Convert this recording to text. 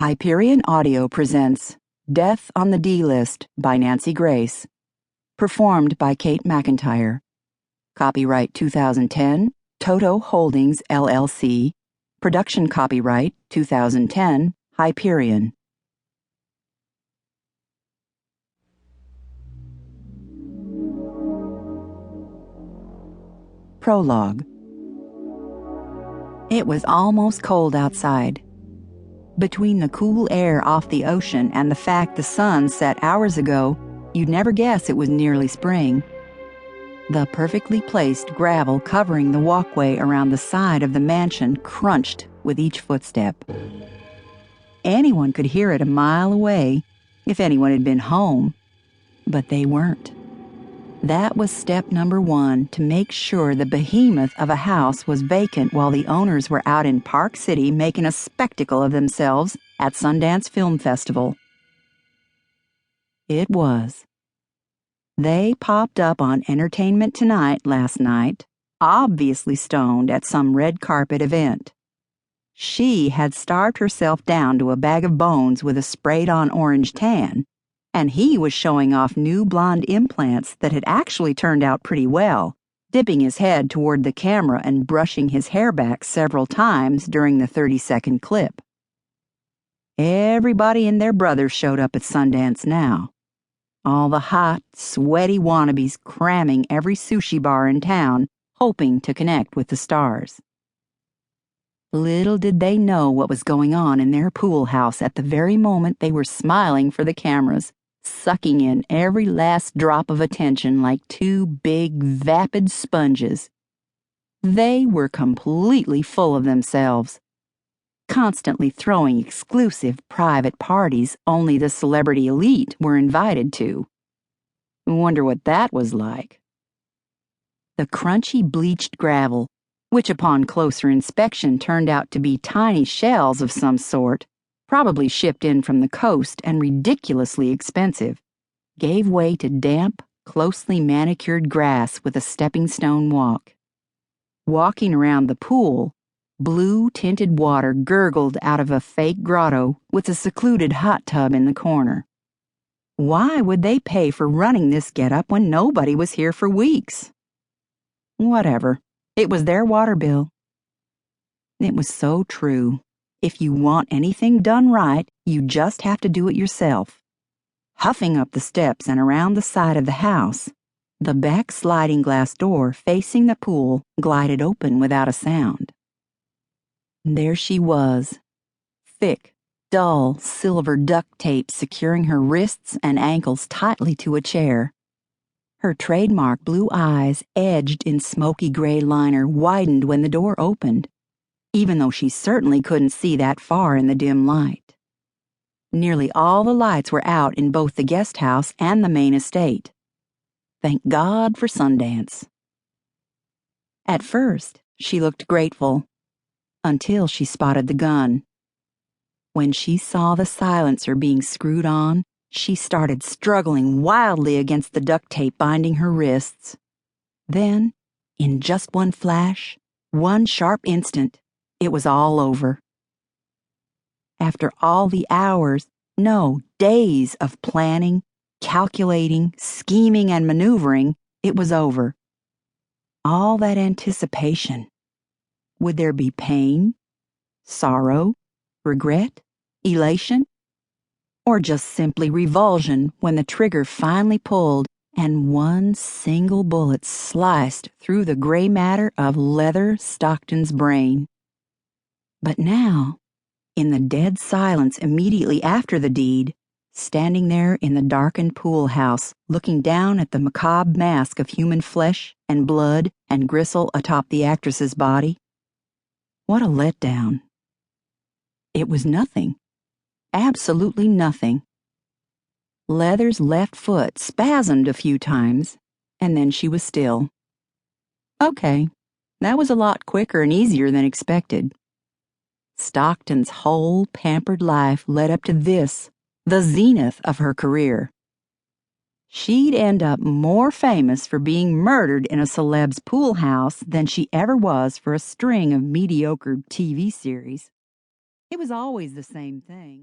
Hyperion Audio presents Death on the D-List by Nancy Grace. Performed by Kate McIntyre. Copyright 2010, Toto Holdings, LLC. Production copyright 2010, Hyperion. Prologue. It was almost cold outside. Between the cool air off the ocean and the fact the sun set hours ago, you'd never guess it was nearly spring. The perfectly placed gravel covering the walkway around the side of the mansion crunched with each footstep. Anyone could hear it a mile away, if anyone had been home, but they weren't. That was step number one to make sure the behemoth of a house was vacant while the owners were out in Park City making a spectacle of themselves at Sundance Film Festival. It was. They popped up on Entertainment Tonight last night, obviously stoned at some red carpet event. She had starved herself down to a bag of bones with a sprayed-on orange tan, and he was showing off new blonde implants that had actually turned out pretty well, dipping his head toward the camera and brushing his hair back several times during the 30-second clip. Everybody and their brother showed up at Sundance now. All the hot, sweaty wannabes cramming every sushi bar in town, hoping to connect with the stars. Little did they know what was going on in their pool house at the very moment they were smiling for the cameras, sucking in every last drop of attention like two big, vapid sponges. They were completely full of themselves, constantly throwing exclusive private parties only the celebrity elite were invited to. Wonder what that was like. The crunchy bleached gravel, which upon closer inspection turned out to be tiny shells of some sort, probably shipped in from the coast and ridiculously expensive, gave way to damp, closely manicured grass with a stepping-stone walk. Walking around the pool, blue-tinted water gurgled out of a fake grotto with a secluded hot tub in the corner. Why would they pay for running this getup when nobody was here for weeks? Whatever. It was their water bill. It was so true. If you want anything done right, you just have to do it yourself. Huffing up the steps and around the side of the house, the back sliding glass door facing the pool glided open without a sound. There she was, thick, dull silver duct tape securing her wrists and ankles tightly to a chair. Her trademark blue eyes, edged in smoky gray liner, widened when the door opened, even though she certainly couldn't see that far in the dim light. Nearly all the lights were out in both the guest house and the main estate. Thank God for Sundance. At first, she looked grateful, until she spotted the gun. When she saw the silencer being screwed on, she started struggling wildly against the duct tape binding her wrists. Then, in just one flash, one sharp instant, it was all over. After all the hours, no, days of planning, calculating, scheming, and maneuvering, it was over. All that anticipation. Would there be pain, sorrow, regret, elation? Or just simply revulsion when the trigger finally pulled and one single bullet sliced through the gray matter of Leather Stockton's brain? But now, in the dead silence immediately after the deed, standing there in the darkened pool house, looking down at the macabre mask of human flesh and blood and gristle atop the actress's body, what a letdown. It was nothing. Absolutely nothing. Leather's left foot spasmed a few times, and then she was still. Okay, that was a lot quicker and easier than expected. Stockton's whole pampered life led up to this, the zenith of her career. She'd end up more famous for being murdered in a celeb's pool house than she ever was for a string of mediocre TV series. It was always the same thing.